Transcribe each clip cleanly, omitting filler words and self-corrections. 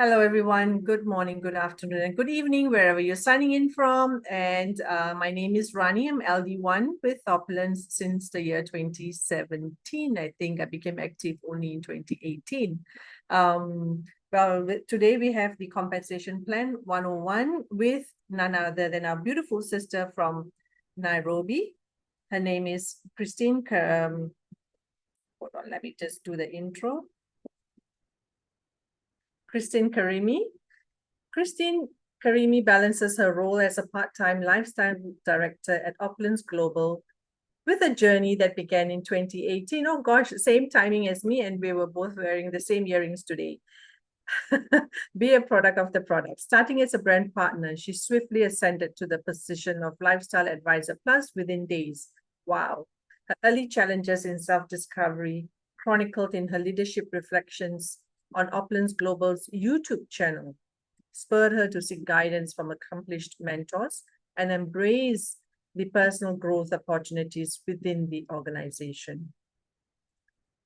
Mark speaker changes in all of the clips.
Speaker 1: Hello, everyone. Good morning, good afternoon, and good evening, wherever you're signing in from. And my name is Rani. I'm LD1 with Opulence since the year 2017. I think I became active only in 2018. Today we have the Compensation Plan 101 with none other than our beautiful sister from Nairobi. Her name is Christine. Hold on, let me just do the intro. Christine Karimi. Christine Karimi balances her role as a part-time lifestyle director at Opulence Global with a journey that began in 2018. Oh gosh, same timing as me, and we were both wearing the same earrings today. Be a product of the product. Starting as a brand partner, she swiftly ascended to the position of Lifestyle Advisor Plus within days. Wow. Her early challenges in self-discovery chronicled in her leadership reflections on Opulence Global's YouTube channel spurred her to seek guidance from accomplished mentors and embrace the personal growth opportunities within the organization.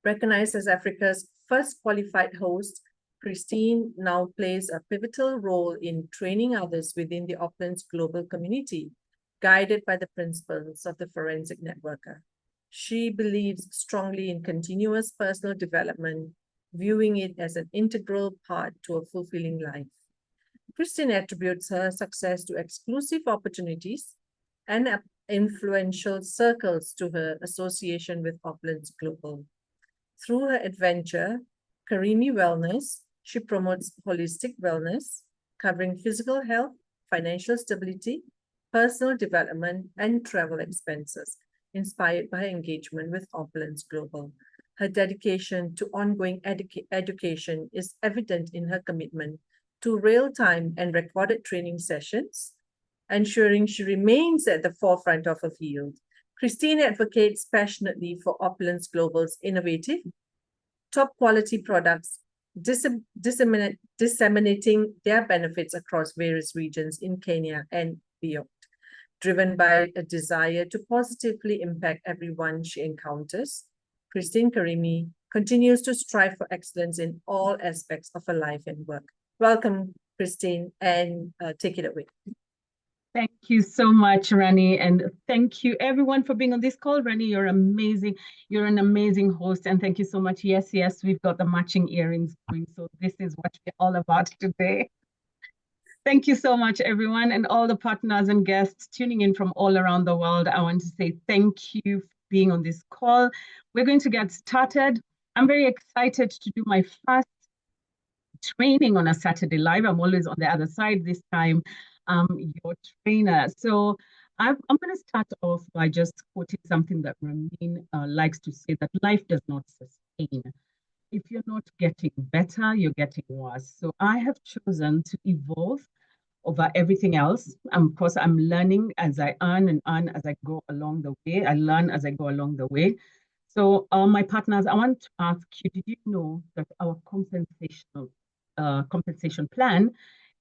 Speaker 1: Recognized as Africa's first qualified host, Christine now plays a pivotal role in training others within the Opulence global community, guided by the principles of the forensic networker. She believes strongly in continuous personal development, viewing it as an integral part to a fulfilling life. Christine attributes her success to exclusive opportunities and influential circles to her association with Opulence Global. Through her adventure, Karimi Wellness, she promotes holistic wellness, covering physical health, financial stability, personal development, and travel expenses, inspired by her engagement with Opulence Global. Her dedication to ongoing education is evident in her commitment to real-time and recorded training sessions, ensuring she remains at the forefront of her field. Christine advocates passionately for Opulence Global's innovative, top-quality products, disseminating their benefits across various regions in Kenya and beyond. Driven by a desire to positively impact everyone she encounters, Christine Karimi continues to strive for excellence in all aspects of her life and work. Welcome, Christine, and take it away.
Speaker 2: Thank you so much, Rani, and thank you everyone for being on this call. Rani, you're amazing. You're an amazing host, and thank you so much. Yes, we've got the matching earrings going, so this is what we're all about today. Thank you so much, everyone, and all the partners and guests tuning in from all around the world. I want to say thank you for being on this call. We're going to get started. I'm very excited to do my first training on a Saturday live. I'm always on the other side this time, your trainer. So I'm going to start off by just quoting something that Ramin likes to say, that life does not sustain. If you're not getting better, you're getting worse. So I have chosen to evolve over everything else. Of course, I'm learning as I earn and earn as I go along the way. I learn as I go along the way. So my partners, I want to ask you, did you know that our compensation plan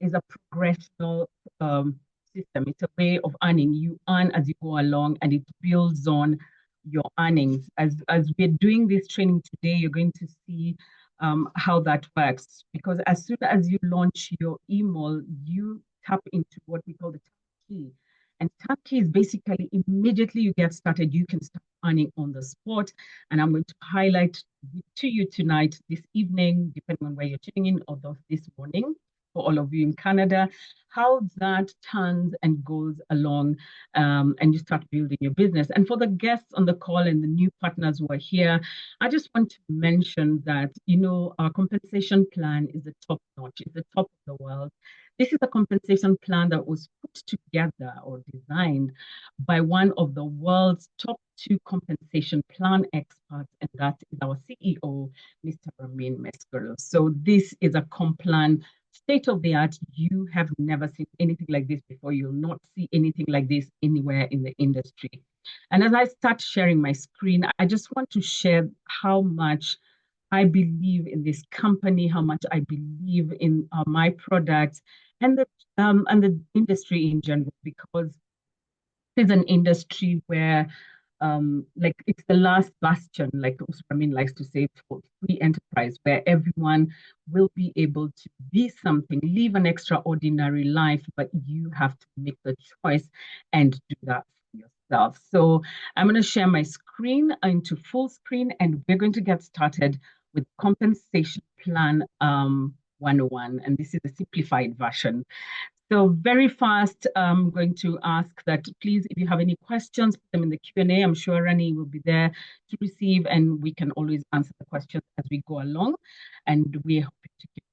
Speaker 2: is a progressional system? It's a way of earning. You earn as you go along, and it builds on your earnings. As we're doing this training today, you're going to see how that works. Because as soon as you launch your email, you tap into what we call the tap key. And tap key is basically immediately you get started, you can start earning on the spot. And I'm going to highlight to you tonight, this evening, depending on where you're tuning in, or this morning, for all of you in Canada, how that turns and goes along, and you start building your business. And for the guests on the call and the new partners who are here, I just want to mention that, our compensation plan is the top notch, it's the top of the world. This is a compensation plan that was put together or designed by one of the world's top 2 compensation plan experts, and that is our CEO, Mr. Ramin Mescaro. So this is a comp plan, state of the art. You have never seen anything like this before. You'll not see anything like this anywhere in the industry. And as I start sharing my screen, I just want to share how much I believe in this company, how much I believe in my products and the industry in general, because it's an industry where like it's the last bastion, like Usman likes to say, for free enterprise, where everyone will be able to be something, live an extraordinary life, but you have to make the choice and do that for yourself. So I'm going to share my screen into full screen, and we're going to get started with compensation plan 101. And this is a simplified version. So very fast, I'm going to ask that please, if you have any questions, put them in the Q&A. I'm sure Rani will be there to receive, and we can always answer the questions as we go along. And we're hoping to get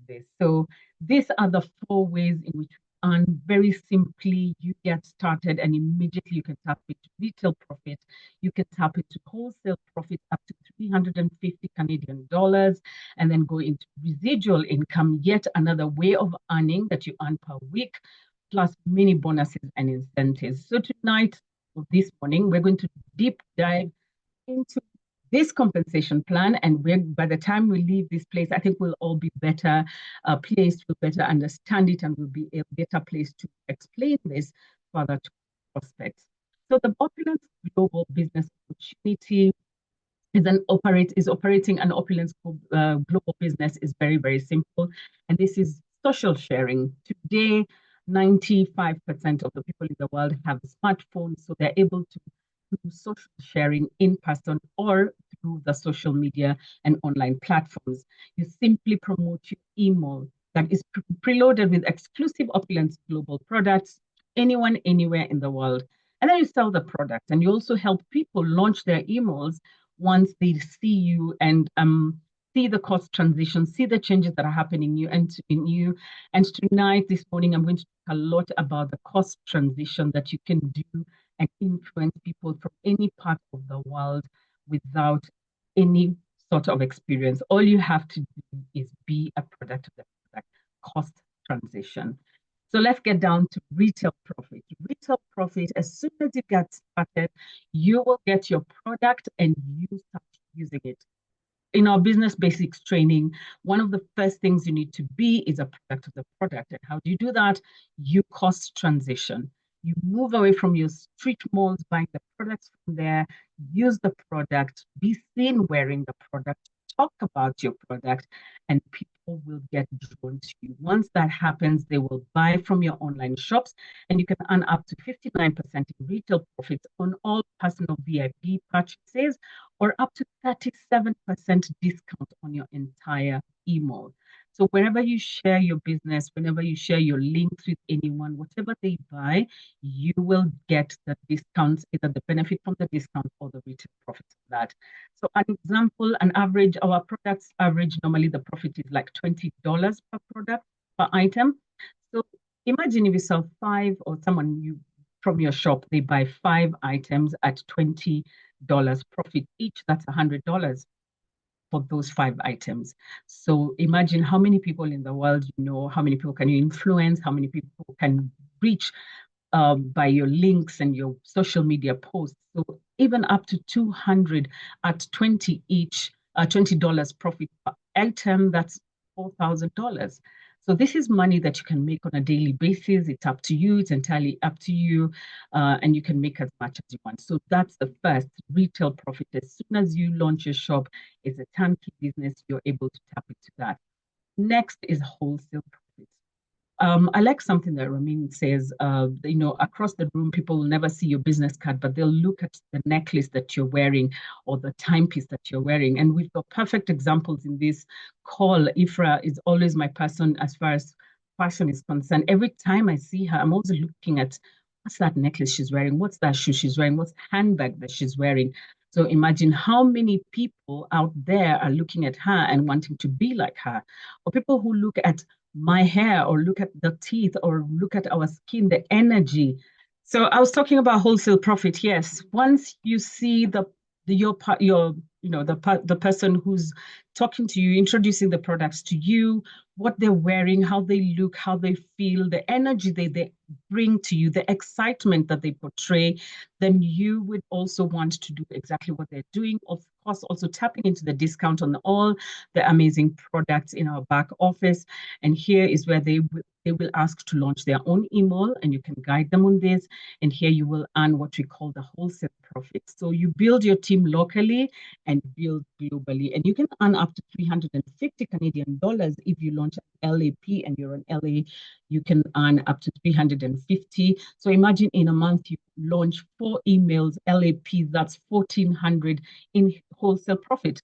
Speaker 2: this. So these are the four ways in which and very simply you get started and immediately you can tap into retail profit. You can tap into wholesale profit up to 350 Canadian dollars and then go into residual income, yet another way of earning that you earn per week, plus many bonuses and incentives. So tonight, or this morning, we're going to deep dive into this compensation plan, and by the time we leave this place, I think we'll all be better placed, we'll better understand it, and we'll be a better place to explain this further to prospects. So the Opulence Global Business Opportunity is operating an Opulence global business is very, very simple. And this is social sharing. Today, 95% of the people in the world have smartphones, so they're able to do social sharing in person or through the social media and online platforms. You simply promote your email that is preloaded with exclusive Opulence global products, anyone, anywhere in the world. And then you sell the product, and you also help people launch their emails once they see you and see the cost transition, see the changes that are happening in you. And tonight, this morning, I'm going to talk a lot about the cost transition that you can do and influence people from any part of the world without any sort of experience. All you have to do is be a product of the product, cost transition. So let's get down to retail profit. Retail profit, as soon as you get started, you will get your product and you start using it. In our business basics training, one of the first things you need to be is a product of the product. And how do you do that? You cost transition. You move away from your street malls, buying the products from there, use the product, be seen wearing the product, talk about your product, and people will get drawn to you. Once that happens, they will buy from your online shops, and you can earn up to 59% in retail profits on all personal VIP purchases or up to 37% discount on your entire email. So wherever you share your business, whenever you share your links with anyone, whatever they buy, you will get the discounts, either the benefit from the discount or the retail profit of that. So an example, our products average, normally the profit is like $20 per product, per item. So imagine if you sell five, or someone from your shop, they buy 5 items at $20 profit each, that's $100 for those 5 items. So imagine how many people in the world you know, how many people can you influence, how many people can reach by your links and your social media posts. So even up to 200 at 20 each, $20 profit per item, that's $4,000. So this is money that you can make on a daily basis. It's up to you. It's entirely up to you. And you can make as much as you want. So that's the first retail profit. As soon as you launch your shop, it's a turnkey business. You're able to tap into that. Next is wholesale profits. I like something that Ramin says, across the room, people will never see your business card, but they'll look at the necklace that you're wearing or the timepiece that you're wearing. And we've got perfect examples in this call. Ifra is always my person as far as fashion is concerned. Every time I see her, I'm always looking at what's that necklace she's wearing? What's that shoe she's wearing? What's the handbag that she's wearing? So imagine how many people out there are looking at her and wanting to be like her, or people who look at my hair or look at the teeth or look at our skin, the energy. So I was talking about wholesale profit. Yes, once you see the person who's talking to you, introducing the products to you, what they're wearing, how they look, how they feel, the energy they bring to you, the excitement that they portray, then you would also want to do exactly what they're doing. Of course, also tapping into the discount on all the amazing products in our back office. And here is where they they will ask to launch their own email, and you can guide them on this. And here you will earn what we call the wholesale profits. So you build your team locally and build globally. And you can earn up to 350 Canadian dollars if you launch an LAP and you're an LA, you can earn up to 350. So imagine in a month you launch 4 emails, LAPs, that's 1,400 in wholesale profit.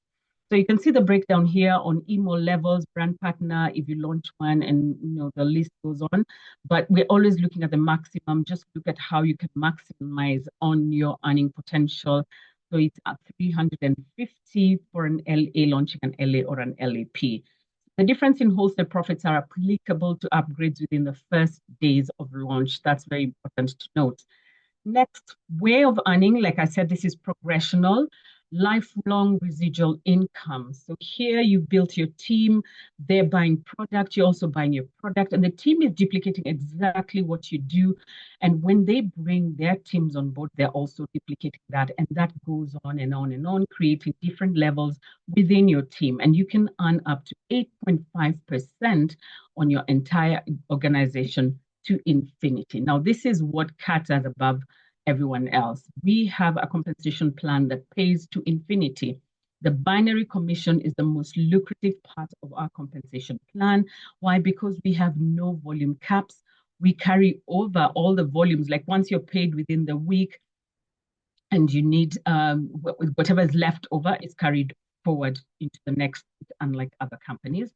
Speaker 2: So you can see the breakdown here on email levels, brand partner, if you launch one, and the list goes on. But we're always looking at the maximum. Just look at how you can maximize on your earning potential. So it's at 350 for an LA launching an LA or an LAP. The difference in wholesale profits are applicable to upgrades within the first days of launch. That's very important to note. Next way of earning, like I said, this is progressional, lifelong residual income. So here you built your team, they're buying product, you're also buying your product, and the team is duplicating exactly what you do. And when they bring their teams on board, they're also duplicating that. And that goes on and on and on, creating different levels within your team. And you can earn up to 8.5% on your entire organization to infinity. Now, this is what cuts us above everyone else. We have a compensation plan that pays to infinity. The binary commission is the most lucrative part of our compensation plan. Why? Because we have no volume caps. We carry over all the volumes. Like once you're paid within the week, and you need whatever is left over is carried forward into the next week, unlike other companies.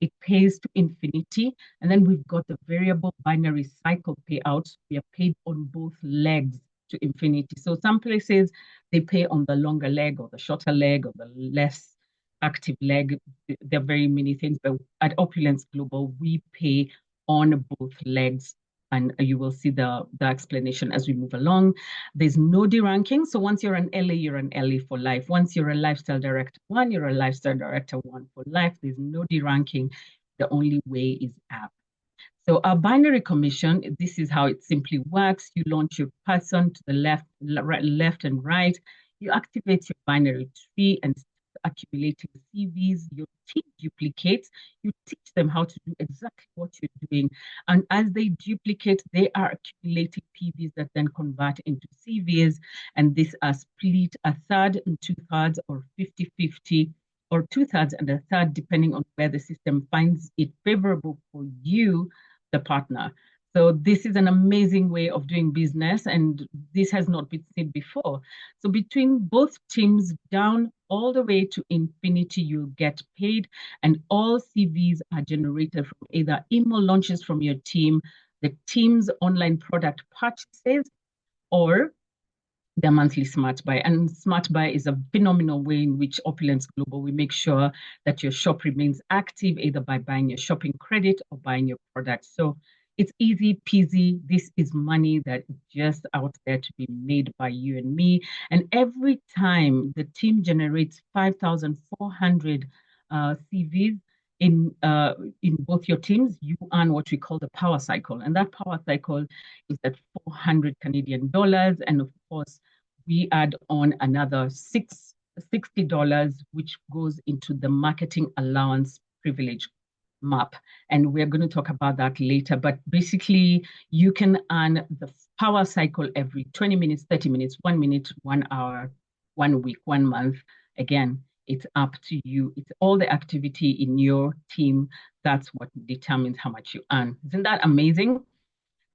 Speaker 2: It pays to infinity. And then we've got the variable binary cycle payouts. We are paid on both legs to infinity. So some places they pay on the longer leg or the shorter leg or the less active leg. There are very many things, but at Opulence Global, we pay on both legs. And you will see the explanation as we move along. There's no deranking. So once you're an LA, you're an LA for life. Once you're a lifestyle director one, you're a lifestyle director one for life. There's no deranking. The only way is up. So our binary commission, this is how it simply works. You launch your person to the left and right. You activate your binary tree and start accumulating CVs. Your team duplicates. You teach them how to do exactly what you're doing. And as they duplicate, they are accumulating PVs that then convert into CVs. And these are split a third and two-thirds or 50-50 or two-thirds and a third, depending on where the system finds it favorable for you, the partner. So this is an amazing way of doing business, and this has not been seen before. So between both teams, down all the way to infinity, you'll get paid, and all CVs are generated from either email launches from your team, the team's online product purchases, or their monthly smart buy. And smart buy is a phenomenal way in which Opulence Global, we make sure that your shop remains active, either by buying your shopping credit or buying your product. So it's easy peasy. This is money that is just out there to be made by you and me. And every time the team generates 5,400 CVs in both your teams, you earn what we call the power cycle. And that power cycle is at 400 Canadian dollars. And of course, we add on another $60, which goes into the marketing allowance privilege map. And we're going to talk about that later. But basically, you can earn the power cycle every 20 minutes, 30 minutes, 1 minute, 1 hour, 1 week, 1 month. Again, it's up to you. It's all the activity in your team. That's what determines how much you earn. Isn't that amazing?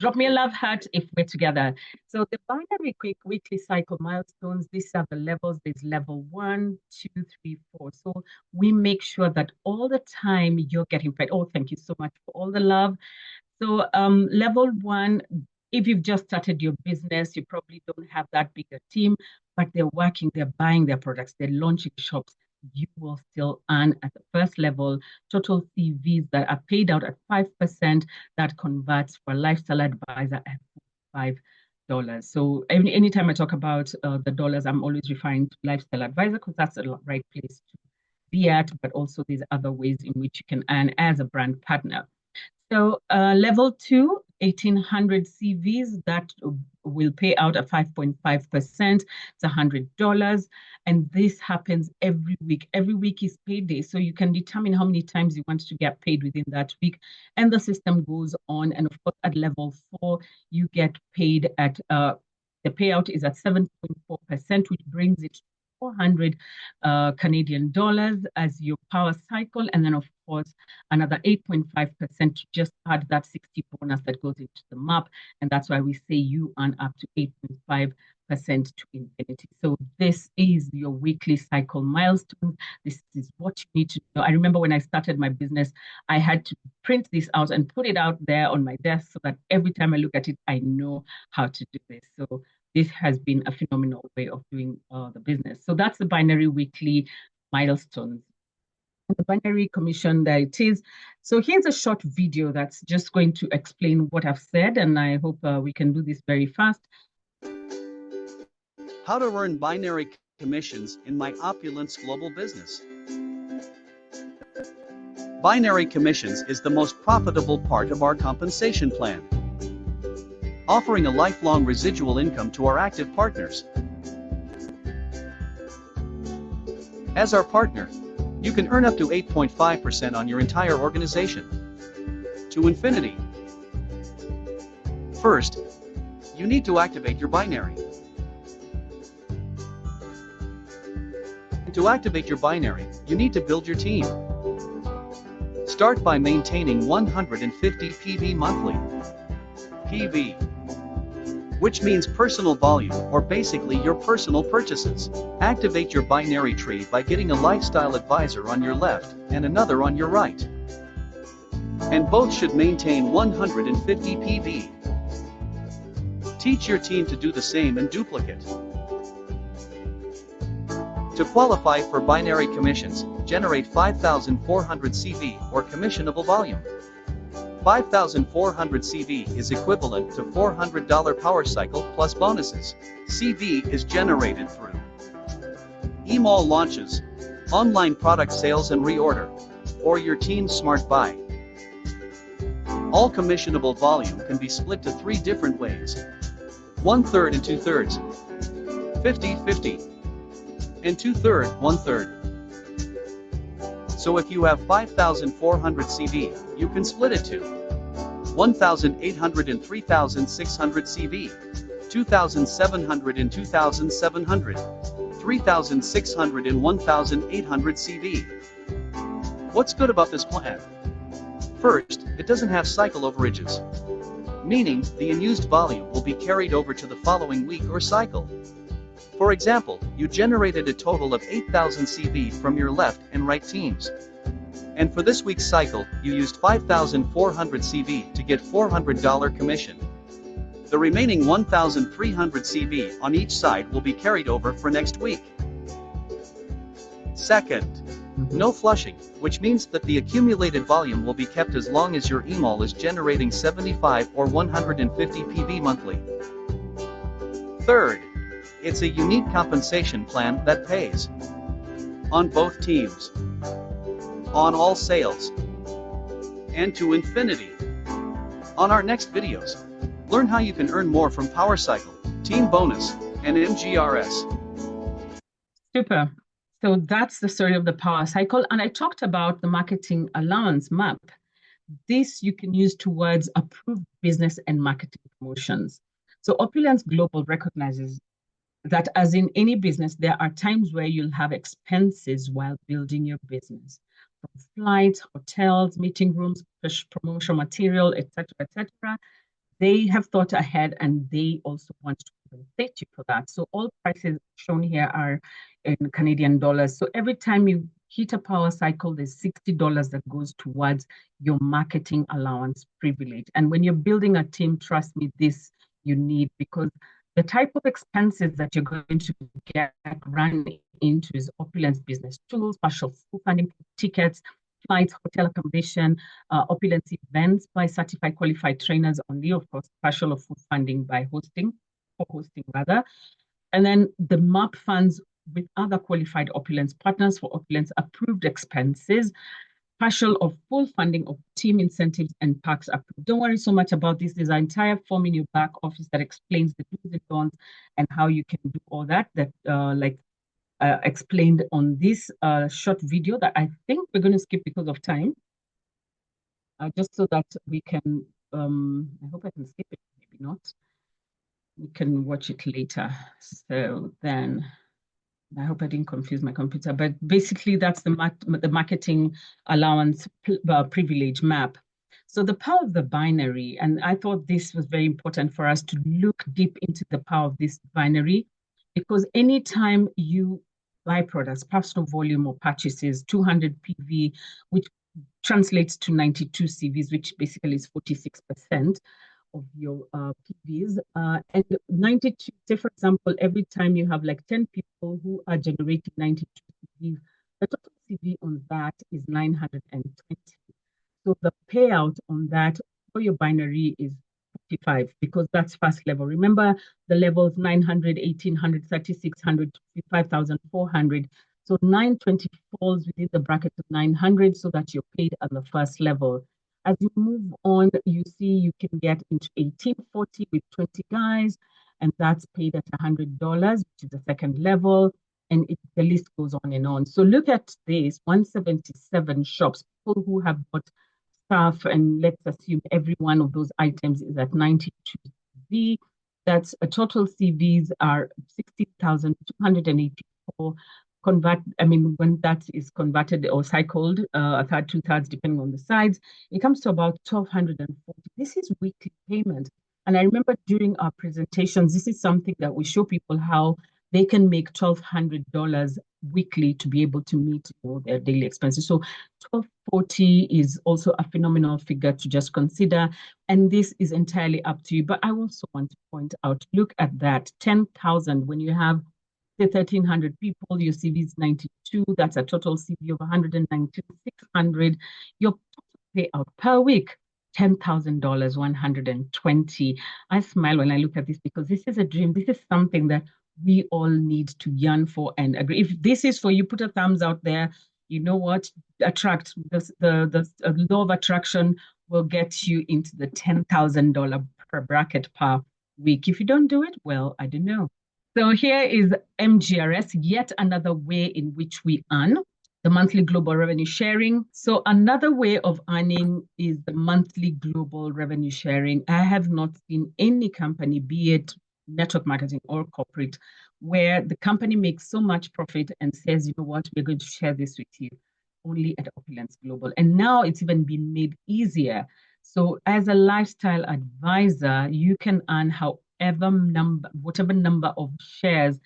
Speaker 2: Drop me a love heart if we're together. So the binary quick weekly cycle milestones, these are the levels. There's level 1, 2, 3, 4. So we make sure that all the time you're getting paid. Oh, thank you so much for all the love. So level 1, if you've just started your business, you probably don't have that bigger team, but they're working, they're buying their products, they're launching shops. You will still earn at the first level total CVs that are paid out at 5% that converts for a lifestyle advisor at $5. So anytime I talk about the dollars, I'm always referring to lifestyle advisor because that's the right place to be at, but also there's other ways in which you can earn as a brand partner. So level 2, 1,800 CVs that will pay out at 5.5%. It's $100. And this happens every week. Every week is payday. So you can determine how many times you want to get paid within that week. And the system goes on. And of course, at level 4, you get paid at the payout is at 7.4%, which brings it to 400 Canadian dollars as your power cycle. And then, of course, another 8.5% to just add that 60 bonus that goes into the MAP. And that's why we say you earn up to 8.5% to infinity. So this is your weekly cycle milestone. This is what you need to know. I remember when I started my business, I had to print this out and put it out there on my desk so that every time I look at it, I know how to do this. So this has been a phenomenal way of doing the business. So that's the binary weekly milestones. And the binary commission, there it is. So here's a short video that's just going to explain what I've said, and I hope we can do this very fast.
Speaker 3: How to earn binary commissions in my Opulence global business. Binary commissions is the most profitable part of our compensation plan, offering a lifelong residual income to our active partners. As our partner, you can earn up to 8.5% on your entire organization. To infinity. First, you need to activate your binary. To activate your binary, you need to build your team. Start by maintaining 150 PV monthly. PV, which means personal volume, or basically your personal purchases. Activate your binary tree by getting a lifestyle advisor on your left and another on your right. And both should maintain 150 PV. Teach your team to do the same in duplicate. To qualify for binary commissions, generate 5,400 CV or commissionable volume. 5,400 CV is equivalent to $400 power cycle plus bonuses. CV is generated through email launches, online product sales and reorder, or your team's smart buy. All commissionable volume can be split to 3 different ways: 1/3 and 2/3, 50/50, and 2/3, 1/3. So if you have 5,400 CV, you can split it to 1,800 and 3,600 CV, 2,700 and 2,700, 3,600 and 1,800 CV. What's good about this plan? First, it doesn't have cycle overages, meaning the unused volume will be carried over to the following week or cycle. For example, you generated a total of 8,000 CV from your left and right teams. And for this week's cycle, you used 5,400 CV to get $400 commission. The remaining 1,300 CV on each side will be carried over for next week. Second, no flushing, which means that the accumulated volume will be kept as long as your email is generating 75 or 150 PV monthly. Third, it's a unique compensation plan that pays on both teams, on all sales, and to infinity. On our next videos, learn how you can earn more from Power Cycle, Team Bonus, and MGRS.
Speaker 2: Super. So that's the story of the power cycle. And I talked about the marketing allowance map. This you can use towards approved business and marketing promotions. So Opulence Global recognizes that as in any business, there are times where you'll have expenses while building your business, from flights, hotels, meeting rooms, promotional material, etc., etc. They have thought ahead and they also want to compensate you for that. So all prices shown here are in Canadian dollars. So every time you hit a power cycle, there's $60 that goes towards your marketing allowance privilege. And when you're building a team, trust me, this you need, because the type of expenses that you're going to get run into is Opulence business tools, partial full funding, tickets, flights, hotel accommodation, Opulence events by certified qualified trainers only, of course, partial or full funding by hosting, and then the MAP funds with other qualified Opulence partners for Opulence approved expenses. partial or full funding of team incentives and packs approved. Don't worry so much about this. There's an entire form in your back office that explains the do's and don'ts and how you can do all that, explained on this short video that I think we're going to skip because of time, just so that we can, I hope I can skip it, maybe not. We can watch it later. So then, I hope I didn't confuse my computer, but basically that's the marketing allowance privilege map. So the power of the binary, and I thought this was very important for us to look deep into the power of this binary, because anytime you buy products, personal volume or purchases, 200 PV, which translates to 92 CVs, which basically is 46% of your PVs. And 92, say for example, every time you have like 10 people who are generating 92 CVs, the total CV on that is 920. So the payout on that for your binary is 55 because that's first level. Remember the levels 900, 1800, 3600, 5400. So 920 falls within the bracket of 900 so that you're paid at the first level. As you move on, you see you can get into 1840 with 20 guys, and that's paid at $100, which is the second level, and the list goes on and on. So look at this, 177 shops, people who have bought stuff, and let's assume every one of those items is at 92 CV. That's a total CVs are 16,284. When that is converted or cycled, a third, two thirds, depending on the sides, it comes to about 1,240. This is weekly payment. And I remember during our presentations, this is something that we show people how they can make $1,200 weekly to be able to meet their daily expenses. So 1,240 is also a phenomenal figure to just consider. And this is entirely up to you. But I also want to point out, look at that, 10,000 when you have the 1,300 people, your CV is 92. That's a total CV of 196,600. Your total payout per week, $10,000, 120. I smile when I look at this because this is a dream. This is something that we all need to yearn for and agree. If this is for you, put a thumbs out there. You know what? Attract. The law of attraction will get you into the $10,000 per bracket per week. If you don't do it, well, I don't know. So here is MGRS, yet another way in which we earn the monthly global revenue sharing. So another way of earning is the monthly global revenue sharing. I have not seen any company, be it network marketing or corporate, where the company makes so much profit and says, you know what, we're going to share this with you, only at Opulence Global. And now it's even been made easier. So as a lifestyle advisor, you can earn whatever number of shares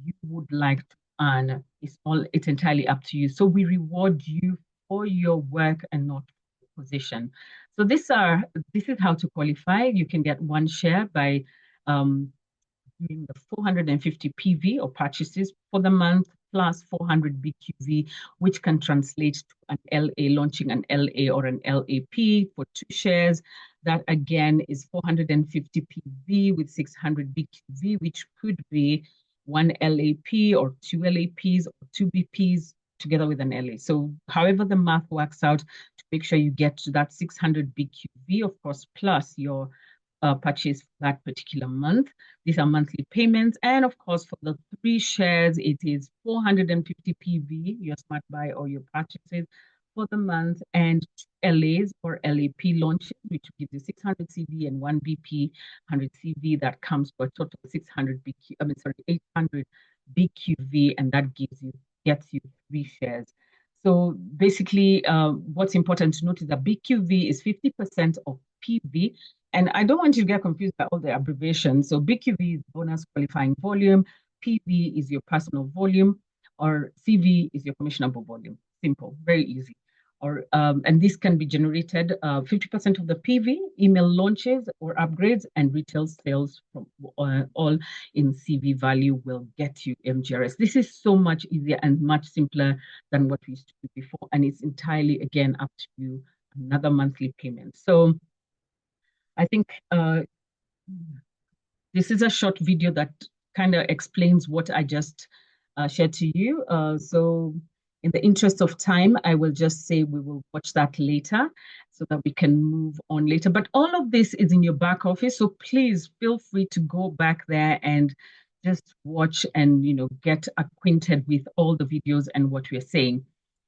Speaker 2: you would like to earn. It's entirely up to you. So we reward you for your work and not your position. So this is how to qualify. You can get one share by doing the 450 PV or purchases for the month plus 400 BQV, which can translate to an LA, launching an LA or an LAP for 2 shares. That again is 450 PV with 600 BQV, which could be 1 LAP or 2 LAPs or 2 BPs together with an LA. So however the math works out to make sure you get to that 600 BQV, of course, plus your purchase for that particular month. These are monthly payments. And of course, for the 3 shares, it is 450 PV, your smart buy or your purchases for the month, and 2 LAs or LAP launches, which gives you 600 CV and 1 BP, 100 CV. That comes to a total of 800 BQV, and that gets you 3 shares. So basically, what's important to note is that BQV is 50% of PV. And I don't want you to get confused by all the abbreviations. So BQV is bonus qualifying volume, PV is your personal volume, or CV is your commissionable volume. Simple, very easy. And this can be generated 50% of the PV, email launches or upgrades, and retail sales from all in CV value will get you MGRS. This is so much easier and much simpler than what we used to do before. And it's entirely, again, up to you, another monthly payment. So I think this is a short video that kind of explains what I just shared to you. So In the interest of time, I will just say we will watch that later so that we can move on later. But all of this is in your back office. So please feel free to go back there and just watch and get acquainted with all the videos and what we're saying.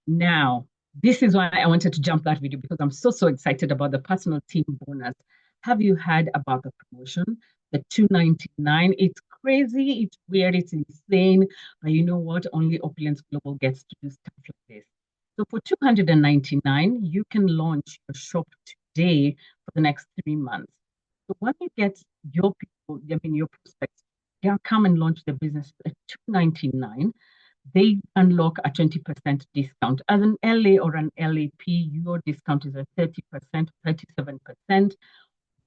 Speaker 2: Now, this is why I wanted to jump that video because I'm so excited about the personal team bonus. Have you heard about the promotion? The $299. It's crazy, it's weird, it's insane. But you know what? Only Opulence Global gets to do stuff like this. So for $299, you can launch your shop today for the next 3 months. So when you get your people, your prospects, they come and launch their business at $299, they unlock a 20% discount. As an LA or an LAP, your discount is at 30%, 37%.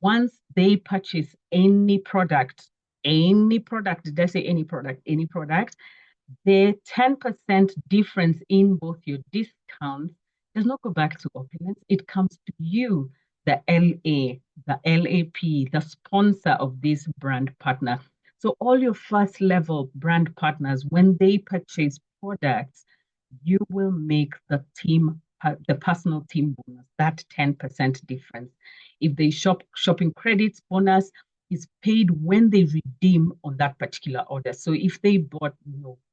Speaker 2: Once they purchase any product, did I say any product, the 10% difference in both your discounts does not go back to Opulence. It comes to you, the LA, the LAP, the sponsor of this brand partner. So all your first level brand partners, when they purchase products, you will make the personal team bonus, that 10% difference. If they shopping credits bonus is paid when they redeem on that particular order. So if they bought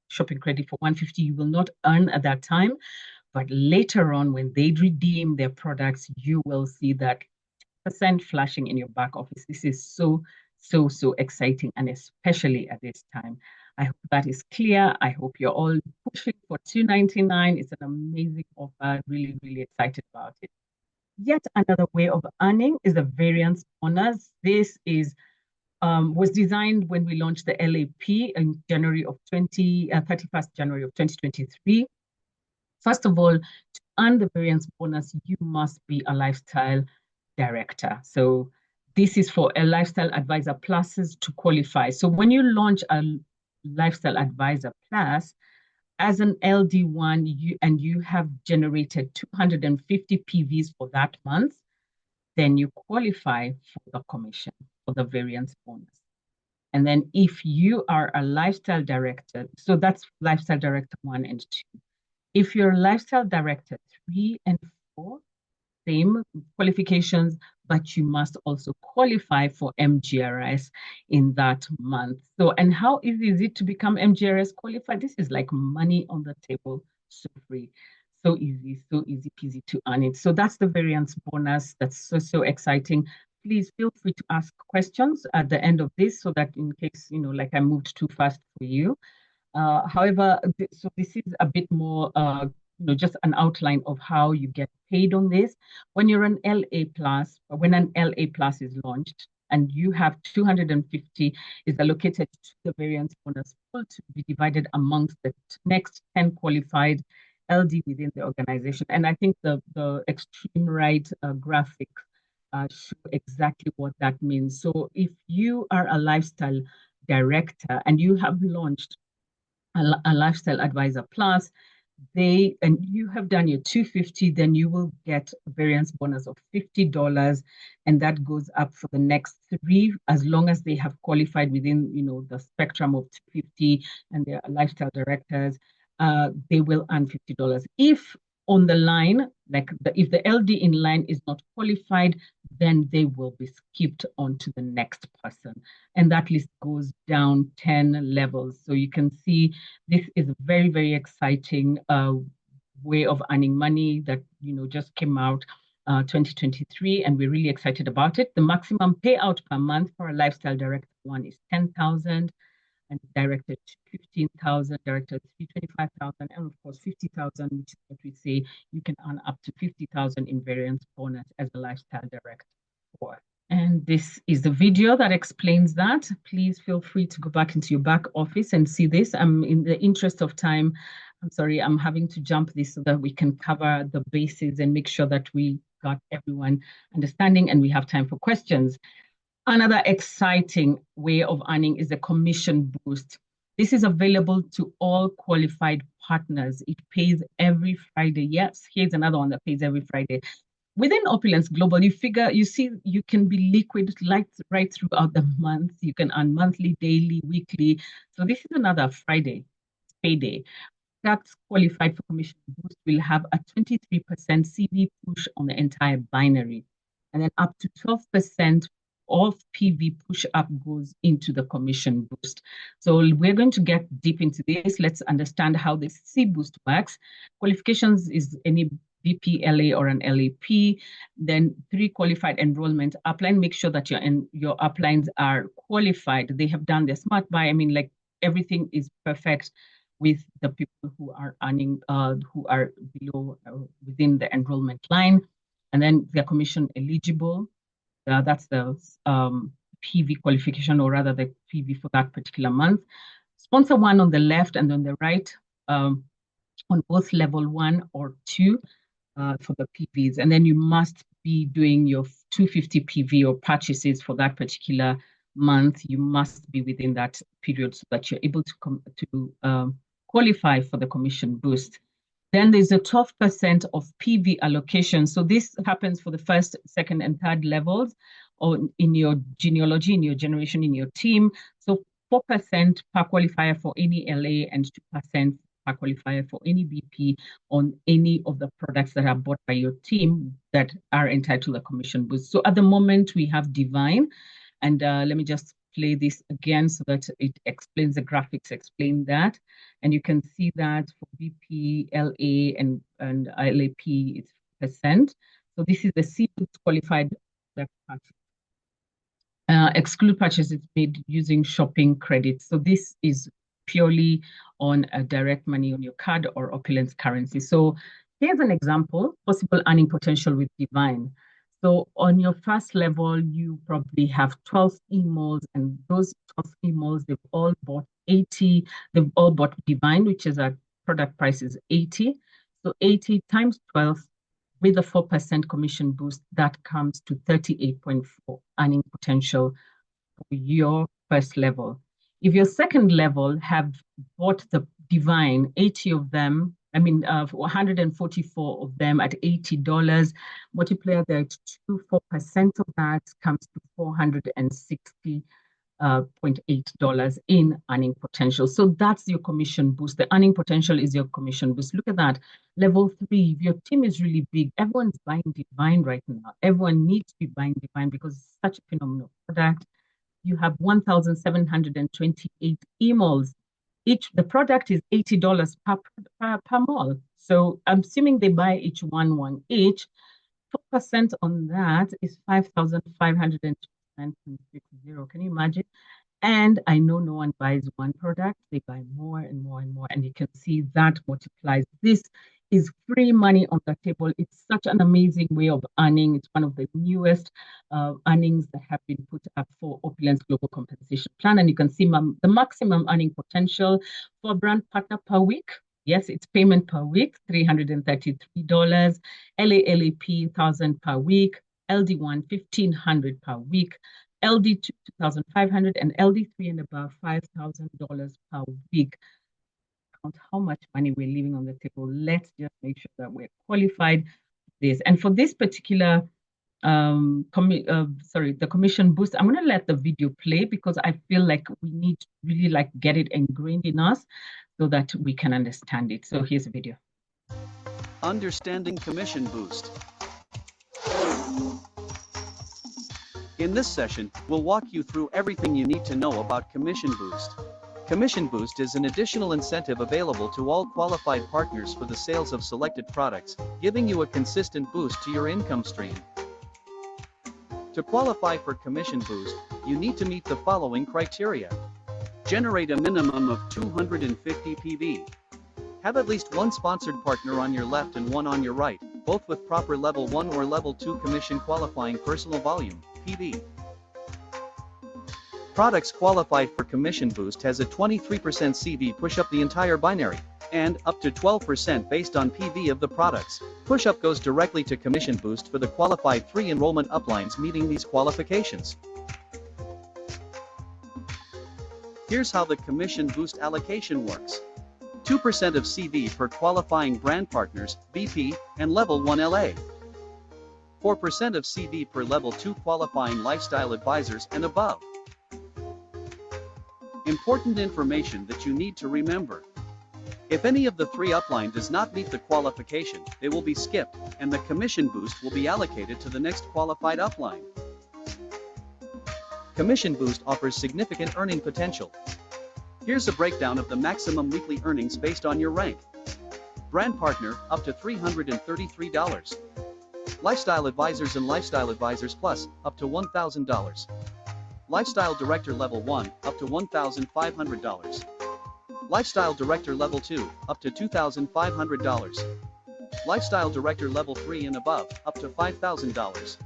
Speaker 2: shopping credit for $150, you will not earn at that time. But later on, when they redeem their products, you will see that percent flashing in your back office. This is so exciting, and especially at this time. I hope that is clear. I hope you're all pushing for $299. It's an amazing offer. Really excited about it. Yet another way of earning is a variance bonus. This is was designed when we launched the LAP in January of 31st January of 2023. First of all, to earn the variance bonus, you must be a lifestyle director. So this is for a lifestyle advisor pluses to qualify. So when you launch a lifestyle advisor plus as an LD1, you have generated 250 PVs for that month, then you qualify for the commission, for the variance bonus. And then if you are a lifestyle director, so that's lifestyle director 1 and 2. If you're lifestyle director 3 and 4, same qualifications, but you must also qualify for MGRS in that month. So, and how easy is it to become MGRS qualified? This is like money on the table, so free. So easy peasy to earn it. So that's the variance bonus. That's so exciting. Please feel free to ask questions at the end of this so that in case, like I moved too fast for you. However, so this is a bit more, just an outline of how you get paid on this. When you're an LA plus, when an LA plus is launched and you have 250 is allocated to the variance bonus pool to be divided amongst the next 10 qualified LD within the organization. And I think the extreme right graphic show exactly what that means. So if you are a lifestyle director and you have launched a lifestyle advisor plus, and you have done your 250, then you will get a variance bonus of $50, and that goes up for the next 3 as long as they have qualified within the spectrum of 250 and they're lifestyle directors. They will earn $50. If on the line, if the LD in line is not qualified, then they will be skipped on to the next person. And that list goes down 10 levels. So you can see this is a very exciting way of earning money that just came out 2023, and we're really excited about it. The maximum payout per month for a lifestyle director 1 is $10,000. And director 15,000, director 25,000, and of course 50,000, which is what we say you can earn up to 50,000 in variance bonus as a lifestyle director. And this is the video that explains that. Please feel free to go back into your back office and see this. In the interest of time, I'm sorry, I'm having to jump this so that we can cover the bases and make sure that we got everyone understanding and we have time for questions. Another exciting way of earning is the commission boost. This is available to all qualified partners. It pays every Friday. Yes, here's another one that pays every Friday. Within Opulence Global, you see you can be liquid right throughout the month. You can earn monthly, daily, weekly. So this is another Friday, payday. products qualified for commission boost will have a 23% CV push on the entire binary, and then up to 12% of PV push up goes into the commission boost. So we're going to get deep into this. Let's understand how this C boost works. Qualifications is any VP, LA, or an LAP. Then 3 qualified enrollment upline. Make sure that your uplines are qualified. They have done their smart buy. I mean, like everything is perfect with the people who are earning, who are below, within the enrollment line, and then they're commission eligible. That's the PV qualification, or rather the PV for that particular month. Sponsor 1 on the left and on the right, on both level 1 or 2 for the PVs. And then you must be doing your 250 PV or purchases for that particular month. You must be within that period so that you're able to qualify for the commission boost. Then there's a 12% of PV allocation. So this happens for the first, second, and third levels, or in your genealogy, in your generation, in your team. So 4% per qualifier for any LA and 2% per qualifier for any BP on any of the products that are bought by your team that are entitled to a commission boost. So at the moment we have Divine, and let me just play this again so that it explains, the graphics explain that. And you can see that for BP, LA, and LAP, it's percent. So this is the C qualified product purchase. Exclude purchase is made using shopping credits. So this is purely on a direct money on your card or Opulence currency. So here's an example, possible earning potential with Divine. So on your first level, you probably have 12 emails, and those 12 emails, they've all bought Divine, which is a product price is 80. So 80 times 12 with a 4% commission boost, that comes to 38.4 earning potential for your first level. If your second level have bought the Divine, 80 of them, 144 of them at $80, multiply that to 4% of that comes to $460.8 in earning potential. So that's your commission boost. The earning potential is your commission boost. Look at that. Level 3, if your team is really big, everyone's buying Divine right now. Everyone needs to be buying Divine because it's such a phenomenal product. You have 1,728 emails. The product is $80 per mall. So I'm assuming they buy each one each. 4% on that is 5,529.60. Can you imagine? And I know no one buys one product, they buy more and more and more. And you can see that multiplies. This is free money on the table. It's such an amazing way of earning. It's one of the newest earnings that have been put up for Opulence Global Compensation Plan. And you can see the maximum earning potential for a brand partner per week. Yes, it's payment per week, $333. LALAP, 1,000 per week. LD1, 1,500 per week. LD2, 2,500, and LD3 and above, $5,000 per week. Count how much money we're leaving on the table. Let's just make sure that we're qualified for this. And for this particular, the commission boost, I'm going to let the video play because I feel like we need to really get it ingrained in us so that we can understand it. So here's a video.
Speaker 3: Understanding commission boost. In this session, we'll walk you through everything you need to know about Commission Boost. Commission Boost is an additional incentive available to all qualified partners for the sales of selected products, giving you a consistent boost to your income stream. To qualify for Commission Boost, you need to meet the following criteria. Generate a minimum of 250 PV. Have at least one sponsored partner on your left and one on your right, both with proper level 1 or level 2 commission qualifying personal volume, PV. Products qualified for Commission Boost has a 23% CV push up the entire binary, and up to 12% based on PV of the products. Push up goes directly to Commission Boost for the qualified 3 enrollment uplines meeting these qualifications. Here's how the Commission Boost allocation works. 2% of CV per qualifying brand partners, BP, and level 1 LA. 4% of CV per level 2 qualifying lifestyle advisors and above. Important information that you need to remember. If any of the three upline does not meet the qualification, they will be skipped, and the commission boost will be allocated to the next qualified upline. Commission boost offers significant earning potential. Here's a breakdown of the maximum weekly earnings based on your rank. Brand partner, up to $333. Lifestyle advisors and lifestyle advisors plus, up to $1,000. Lifestyle director level 1, up to $1,500. Lifestyle director level 2, up to $2,500. Lifestyle director level 3 and above, up to $5,000.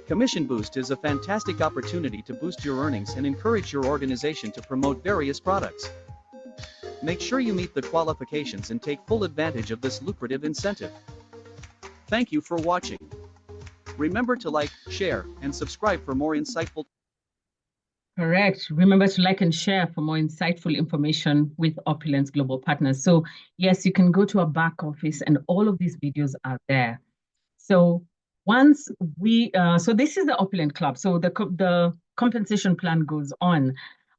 Speaker 3: Commission boost is a fantastic opportunity to boost your earnings and encourage your organization to promote various products. Make sure you meet the qualifications and take full advantage of this lucrative incentive. Thank you for watching. Remember to like, share, and subscribe for more insightful.
Speaker 2: Correct. Remember to like and share for more insightful information with Opulence Global Partners. So yes, you can go to our back office and all of these videos are there. So once so this is the Opulent Club. So the compensation plan goes on.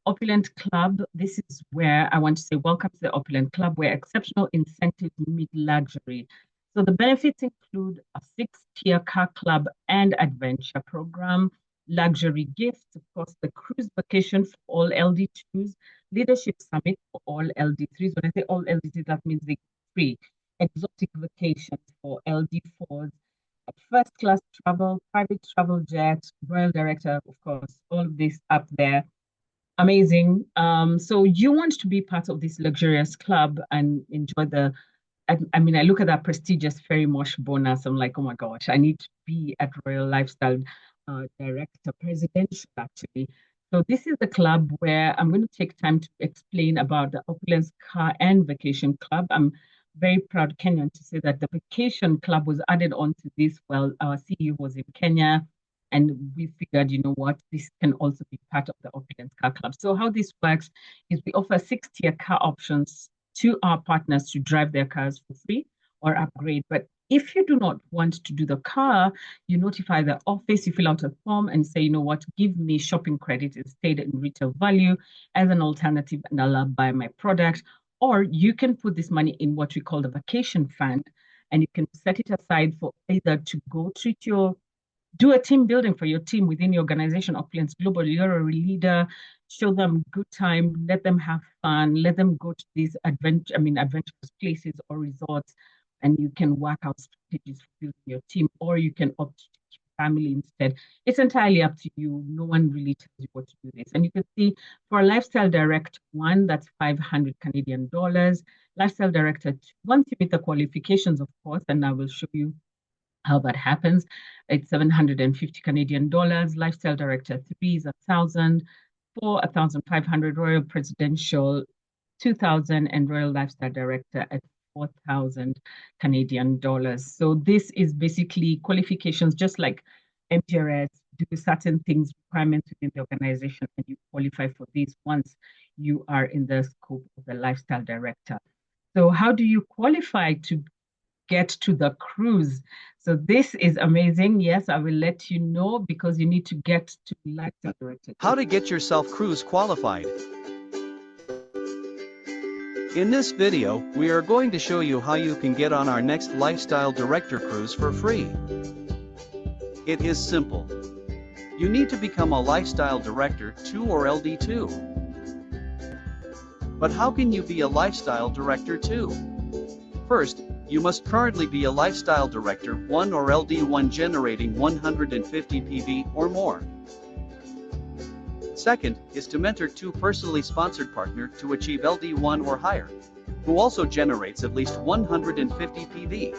Speaker 2: Opulent Club, this is where I want to say welcome to the Opulent Club, where exceptional incentives meet luxury. So the benefits include a 6-tier car club and adventure program, luxury gifts, of course, the cruise vacation for all LD2s, leadership summit for all LD3s. When I say all LD3s, that means the free, exotic vacations for LD4s, first class travel, private travel jet, royal director, of course, all of this up there. Amazing. So you want to be part of this luxurious club and enjoy the I mean, I look at that prestigious Ferry Mosh bonus. I'm like, oh my gosh, I need to be at Royal Lifestyle Director, presidential actually. So this is the club where I'm going to take time to explain about the Opulence Car and Vacation Club. I'm very proud Kenyan to say that the Vacation Club was added on to this while our CEO was in Kenya. And we figured, you know what, this can also be part of the Opulence Car Club. So how this works is we offer 6-tier car options to our partners to drive their cars for free or upgrade. But if you do not want to do the car, you notify the office, you fill out a form and say, you know what, give me shopping credit instead in retail value as an alternative and I'll buy my product. Or you can put this money in what we call the vacation fund and you can set it aside for either to go treat do a team building for your team within your organization, Opulence Global. You're a leader, show them good time, let them have fun, let them go to these adventurous places or resorts, and you can work out strategies for building your team, or you can opt to take your family instead. It's entirely up to you. No one really tells you what to do this. And you can see for a Lifestyle Director 1, that's 500 Canadian dollars. Lifestyle Director 2, once you meet the qualifications, of course, and I will show you how that happens. It's 750 Canadian dollars. Lifestyle Director 3 is 1,000, 4 1,500, Royal Presidential 2,000, and Royal Lifestyle Director at 4,000 Canadian dollars. So this is basically qualifications, just like MTRS, do certain things, requirements within the organization, and you qualify for these once you are in the scope of the Lifestyle Director. So how do you qualify to get to the cruise? So this is amazing. Yes, I will let you know because you need to get to Lifestyle Director.
Speaker 3: How to get yourself cruise qualified. In this video, we are going to show you how you can get on our next Lifestyle Director cruise for free. It is simple. You need to become a Lifestyle Director 2 or LD2. But how can you be a Lifestyle Director 2? First, you must currently be a Lifestyle Director 1 or LD1 generating 150 PV or more. Second, is to mentor 2 personally sponsored partners to achieve LD1 or higher, who also generates at least 150 PV.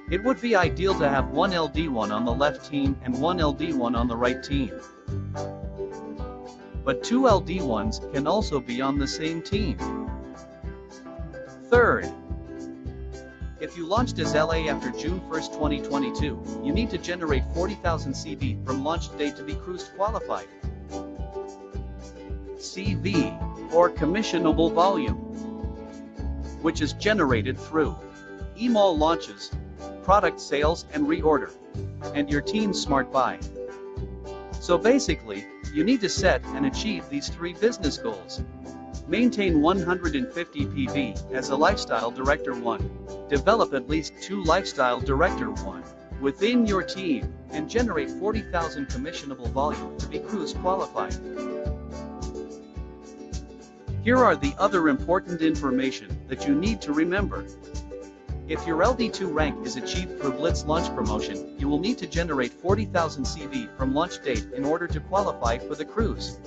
Speaker 3: It would be ideal to have 1 LD1 on the left team and 1 LD1 on the right team. But 2 LD1s can also be on the same team. Third, if you launched as LA after June 1st, 2022, you need to generate 40,000 CV from launch date to be cruise qualified. CV, or commissionable volume, which is generated through email launches, product sales and reorder, and your team's smart buy. So basically, you need to set and achieve these 3 business goals. Maintain 150 PV as a Lifestyle Director 1. Develop at least 2 Lifestyle Director 1 within your team, and generate 40,000 commissionable volume to be cruise qualified. Here are the other important information that you need to remember. If your LD2 rank is achieved through Blitz launch promotion, you will need to generate 40,000 CV from launch date in order to qualify for the cruise.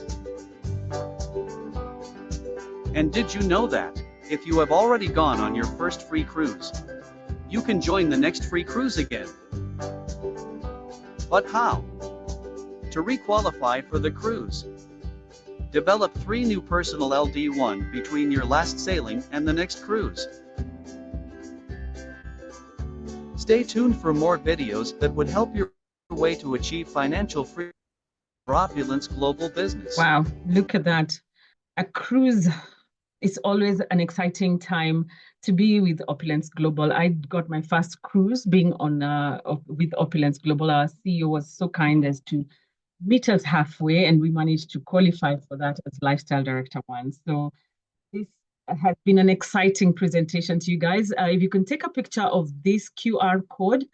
Speaker 3: And did you know that, if you have already gone on your first free cruise, you can join the next free cruise again? But how? To re-qualify for the cruise, develop 3 new personal LD1 between your last sailing and the next cruise. Stay tuned for more videos that would help your way to achieve financial freedom for Opulence Global Business.
Speaker 2: Wow, look at that. A cruise is always an exciting time to be with Opulence Global. I got my first cruise being on with Opulence Global. Our CEO was so kind as to meet us halfway, and we managed to qualify for that as Lifestyle Director 1. So this has been an exciting presentation to you guys. If you can take a picture of this QR code,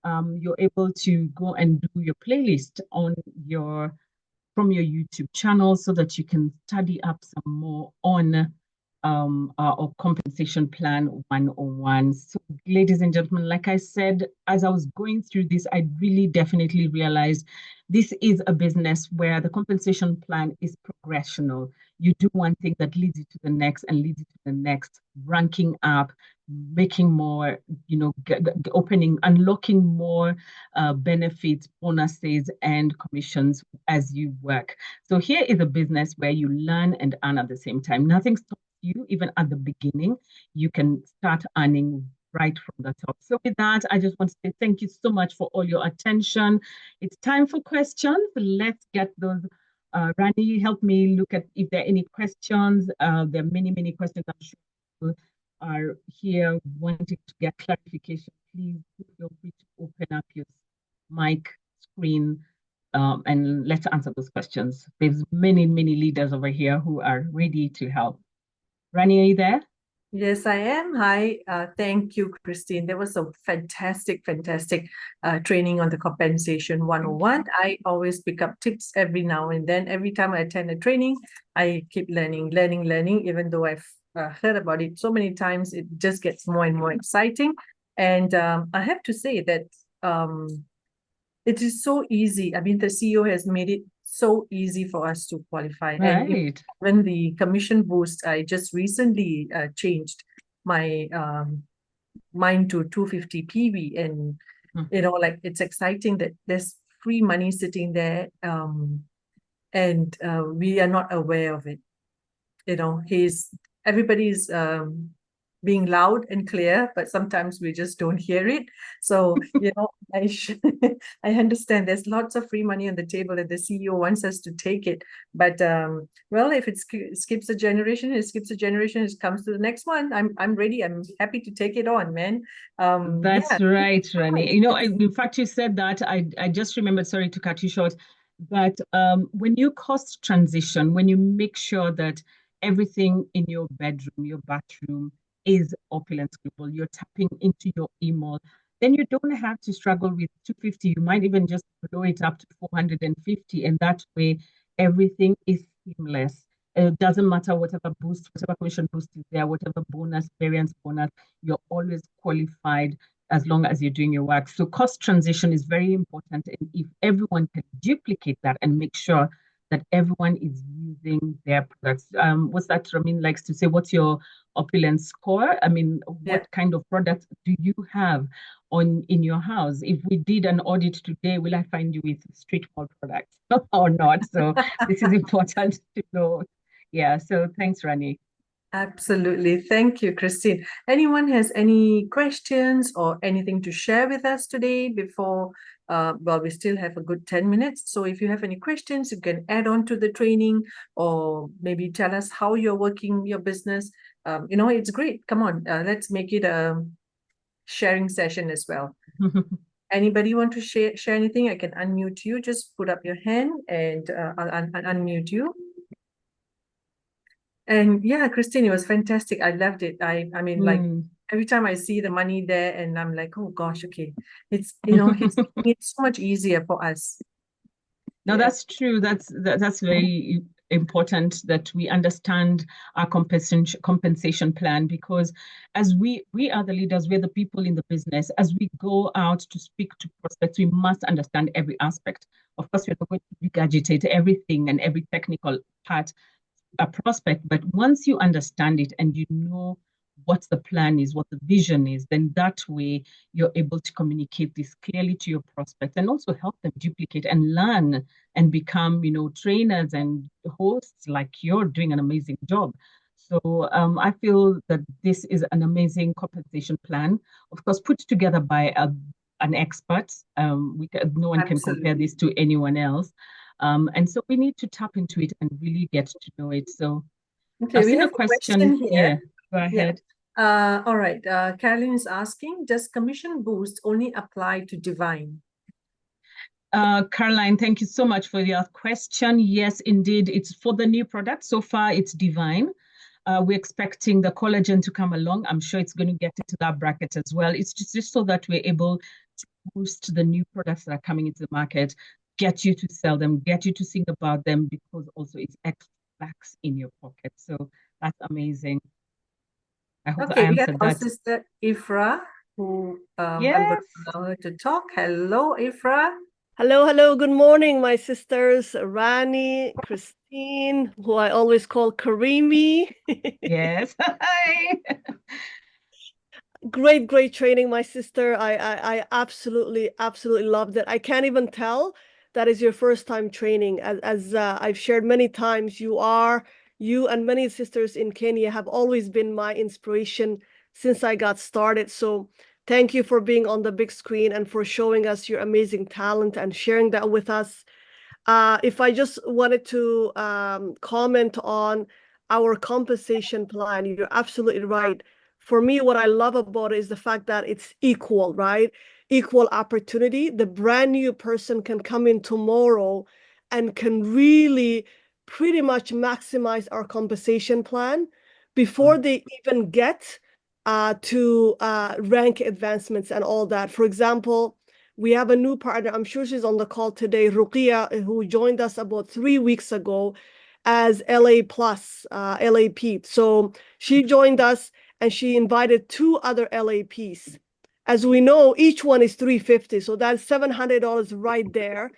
Speaker 2: you're able to go and do your playlist on from your YouTube channel so that you can study up some more on our compensation plan 101. So, ladies and gentlemen, like I said, as I was going through this, I really definitely realized this is a business where the compensation plan is progressional. You do one thing that leads you to the next and leads you to the next, ranking up, making more, unlocking more benefits, bonuses, and commissions as you work. So here is a business where you learn and earn at the same time. Nothing stops you, even at the beginning. You can start earning right from the top. So with that, I just want to say thank you so much for all your attention. It's time for questions. Let's get those. Rani, help me look at if there are any questions. There are many, many questions. I'm sure people are here wanting to get clarification. Please feel free to open up your mic screen and let's answer those questions. There's many, many leaders over here who are ready to help. Rani, are you there?
Speaker 1: Yes, I am. Hi. Thank you, Christine. There was a fantastic training on the compensation 101. I always pick up tips every now and then. Every time I attend a training, I keep learning. Even though I've heard about it so many times, it just gets more and more exciting. And I have to say that it is so easy. I mean, the CEO has made it so easy for us to qualify.
Speaker 2: Right.
Speaker 1: And when the commission boost, I just recently changed my mine to 250 PV, and like it's exciting that there's free money sitting there, and we are not aware of it. Everybody's being loud and clear, but sometimes we just don't hear it. So, I understand there's lots of free money on the table and the CEO wants us to take it. But, well, if it skips a generation, it comes to the next one. I'm ready. I'm happy to take it on, man.
Speaker 2: That's right, Rani. In fact, you said that. I just remembered, sorry to cut you short, but when you cost transition, when you make sure that everything in your bedroom, your bathroom, is Opulence Global, you're tapping into your email, then you don't have to struggle with 250. You might even just blow it up to 450, and that way everything is seamless. It doesn't matter whatever commission boost is there, whatever bonus, variance bonus, you're always qualified as long as you're doing your work. So cost transition is very important. And if everyone can duplicate that and make sure that everyone is using their products. What's that Ramin likes to say? What's your Opulence score? I mean, what kind of products do you have in your house? If we did an audit today, will I find you with street mall products or not? So this is important to know. Yeah, so thanks, Rani.
Speaker 1: Absolutely. Thank you, Christine. Anyone has any questions or anything to share with us today before, well, we still have a good 10 minutes. So if you have any questions, you can add on to the training or maybe tell us how you're working your business. It's great. Come on, let's make it a sharing session as well. Anybody want to share anything? I can unmute you. Just put up your hand and I'll unmute you. And yeah, Christine, it was fantastic. I loved it. I mean, like
Speaker 2: Mm.
Speaker 1: every time I see the money there and I'm like, oh gosh, okay. It's, you know, it's so much easier for us.
Speaker 2: No,
Speaker 1: Yeah.
Speaker 2: that's true. That's very important that we understand our compensation plan, because as we are the leaders, we're the people in the business. As we go out to speak to prospects, we must understand every aspect. Of course, we're not going to regurgitate everything and every technical part a prospect, but once you understand it and you know what the plan is, what the vision is, then that way you're able to communicate this clearly to your prospects and also help them duplicate and learn and become, trainers and hosts like you're doing an amazing job. So I feel that this is an amazing compensation plan, of course, put together by an expert. No one can compare this to anyone else. And so we need to tap into it and really get to know it. So
Speaker 1: Okay,
Speaker 2: I've
Speaker 1: we
Speaker 2: seen
Speaker 1: have
Speaker 2: a
Speaker 1: a
Speaker 2: question
Speaker 1: question
Speaker 2: here.
Speaker 1: here.
Speaker 2: Go ahead.
Speaker 1: All right. Carolyn is asking, does commission boost only apply to Divine?
Speaker 2: Caroline, thank you so much for your question. Yes, indeed, it's for the new product. So far, it's Divine. We're expecting the collagen to come along. I'm sure it's going to get into that bracket as well. It's just so that we're able to boost the new products that are coming into the market, get you to sell them, get you to think about them, because also it's extra backs in your pocket. So that's amazing. I hope I
Speaker 1: Okay, we have
Speaker 2: answered
Speaker 1: our
Speaker 2: that.
Speaker 1: sister Ifra, who I'm going
Speaker 2: Yes.
Speaker 1: to allow her to talk. Hello, Ifra.
Speaker 4: Hello, hello. Good morning, my sisters, Rani, Christine, who I always call Karimi.
Speaker 2: Yes. Hi.
Speaker 4: Great training, my sister. I absolutely loved it. I can't even tell that is your first time training. As I've shared many times, you and many sisters in Kenya have always been my inspiration since I got started. So thank you for being on the big screen and for showing us your amazing talent and sharing that with us. If I just wanted to comment on our compensation plan, you're absolutely right. For me, what I love about it is the fact that it's equal, right? Equal opportunity. The brand new person can come in tomorrow and can really pretty much maximize our compensation plan before they even get to rank advancements and all that. For example, we have a new partner. I'm sure she's on the call today, Ruqia, who joined us about 3 weeks ago as LA Plus, LAP. So she joined us and she invited 2 other LAPs. As we know, each one is $350. So that's $700 right there.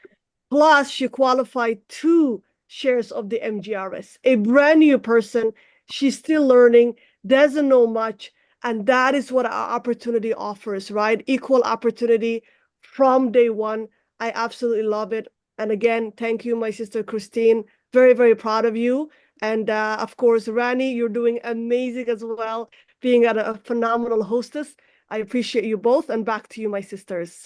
Speaker 4: Plus, she qualified 2 shares of the MGRS. A brand new person, she's still learning, doesn't know much. And that is what our opportunity offers, right? Equal opportunity from day one. I absolutely love it. And again, thank you, my sister Christine. Very proud of you. And of course, Rani, you're doing amazing as well, being a phenomenal hostess. I appreciate you both. And back to you, my sisters.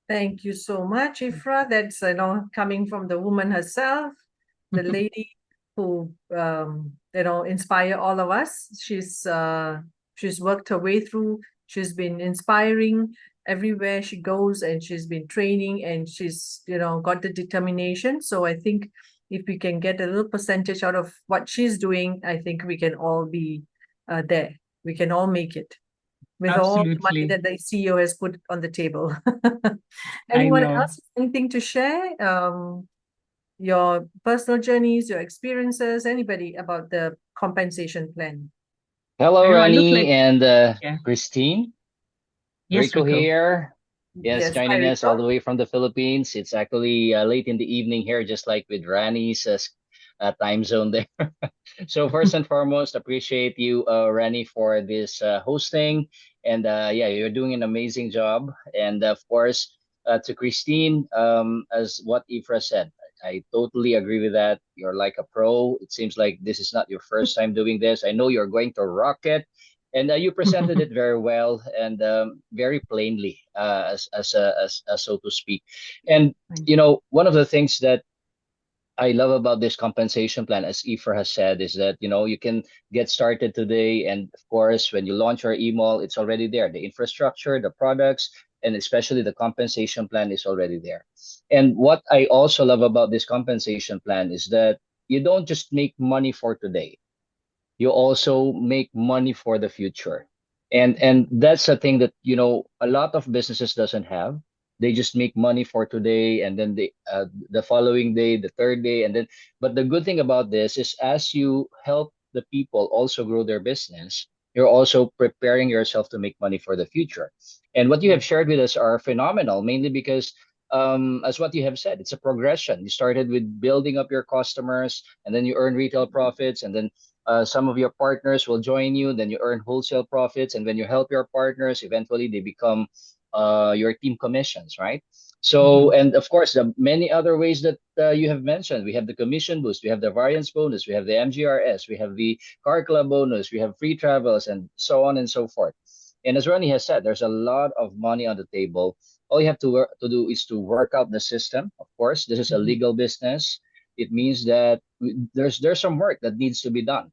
Speaker 1: Thank you so much, Ifra. That's, coming from the woman herself, the lady who, inspire all of us. She's worked her way through. She's been inspiring everywhere she goes, and she's been training, and she's, got the determination. So I think if we can get a little percentage out of what she's doing, I think we can all be there. We can all make it with all the money
Speaker 2: Absolutely.
Speaker 1: that the CEO has put on the table.
Speaker 2: I
Speaker 1: Anyone
Speaker 2: know.
Speaker 1: else, anything to share? Your personal journeys, your experiences, anybody about the compensation plan?
Speaker 5: Hello,
Speaker 2: Everyone, look
Speaker 5: Rani
Speaker 2: like,
Speaker 5: and
Speaker 2: yeah.
Speaker 5: Christine.
Speaker 2: Yes,
Speaker 5: Rico
Speaker 2: Rico.
Speaker 5: here. Yes,
Speaker 1: Yes, hi,
Speaker 5: joining us all
Speaker 1: Rico.
Speaker 5: the way from the Philippines. It's actually late in the evening here, just like with Rani's time zone there. So first and foremost, appreciate you, Rani, for this hosting. And yeah, you're doing an amazing job. And of course, to Christine, as what Ifra said, I totally agree with that. You're like a pro. It seems like this is not your first time doing this. I know you're going to rock it. And you presented it very well and very plainly, as so to speak. And one of the things that I love about this compensation plan, as Ifra has said, is that you can get started today, and of course, when you launch your email, it's already there. The infrastructure, the products, and especially the compensation plan is already there. And what I also love about this compensation plan is that you don't just make money for today. you also make money for the future. And that's a thing that, a lot of businesses doesn't have. They just make money for today, and then the following day, the third day, and then. But the good thing about this is, as you help the people also grow their business, you're also preparing yourself to make money for the future. And what you have shared with us are phenomenal, mainly because, as what you have said, it's a progression. You started with building up your customers, and then you earn retail profits, and then some of your partners will join you. Then you earn wholesale profits, and when you help your partners, eventually they become your team commissions, right? So, and of course, the many other ways that you have mentioned. We have the commission boost, we have the variance bonus, we have the MGRS, we have the car club bonus, we have free travels, and so on and so forth. And as Ronnie has said, there's a lot of money on the table. All you have to do is to work out the system. Of course, this is a legal business. It means that there's some work that needs to be done,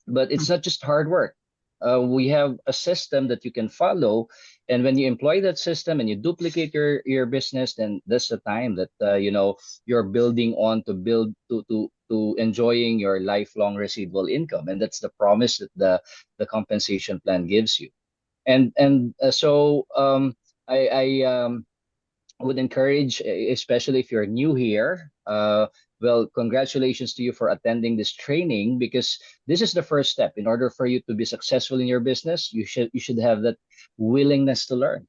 Speaker 5: but it's not just hard work. We have a system that you can follow, and when you employ that system and you duplicate your business, then that's the time that you're building on to build to enjoying your lifelong residual income, and that's the promise that the compensation plan gives you. And I would encourage, especially if you're new here, well, congratulations to you for attending this training, because this is the first step. In order for you to be successful in your business, you should have that willingness to learn.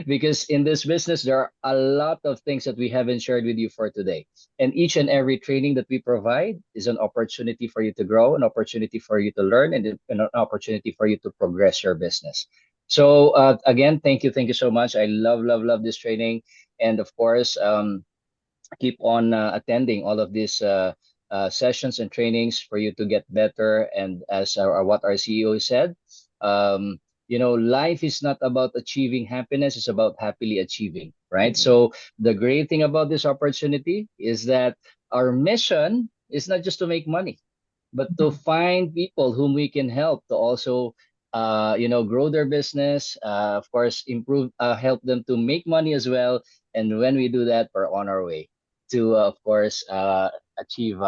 Speaker 5: Because in this business, there are a lot of things that we haven't shared with you for today. And each and every training that we provide is an opportunity for you to grow, an opportunity for you to learn, and an opportunity for you to progress your business. So again, thank you so much. I love this training, and of course, keep on attending all of these sessions and trainings for you to get better. And as what our CEO said, life is not about achieving happiness; it's about happily achieving, right? So the great thing about this opportunity is that our mission is not just to make money, but to find people whom we can help to also grow their business, of course improve, help them to make money as well. And when we do that, we're on our way to of course achieve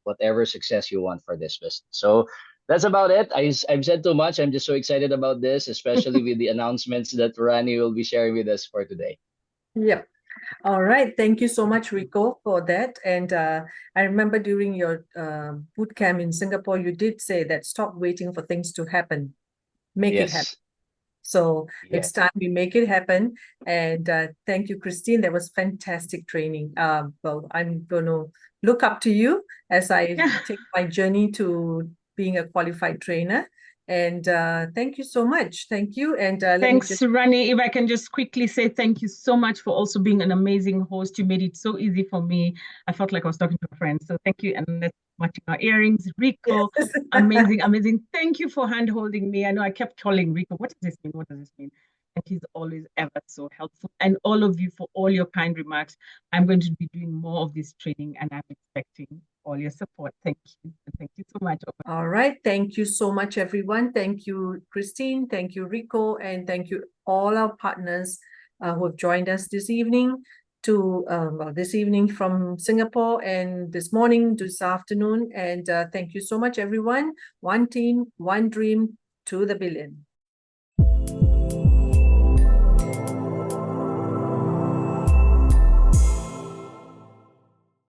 Speaker 5: whatever success you want for this business. So that's about it. I've said too much. I'm just so excited about this, especially with the announcements that Rani will be sharing with us for today.
Speaker 1: Yep. All right. Thank you so much, Rico, for that. And I remember during your boot camp in Singapore, you did say that stop waiting for things to happen. Make it happen.
Speaker 5: Yes.
Speaker 1: So
Speaker 5: Yeah.
Speaker 1: it's time we make it happen. And thank you, Christine. That was fantastic training. Well, I'm going to look up to you as I take my journey to being a qualified trainer. And thank you so much. Thank you. And
Speaker 2: Thanks, Rani. If I can just quickly say thank you so much for also being an amazing host. You made it so easy for me. I felt like I was talking to a friend. So thank you. And let's matching our earrings. Rico,
Speaker 1: Yes.
Speaker 2: amazing. Thank you for hand-holding me. I know I kept calling Rico. What does this mean? What does this mean? And he's always ever so helpful. And all of you for all your kind remarks. I'm going to be doing more of this training, and I'm expecting all your support. Thank you. And thank you so much.
Speaker 1: All right. Thank you so much, everyone. Thank you, Christine. Thank you, Rico. And thank you all our partners who have joined us this evening this evening from Singapore, and this morning, this afternoon. And thank you so much, everyone. One team, one dream, to the billion.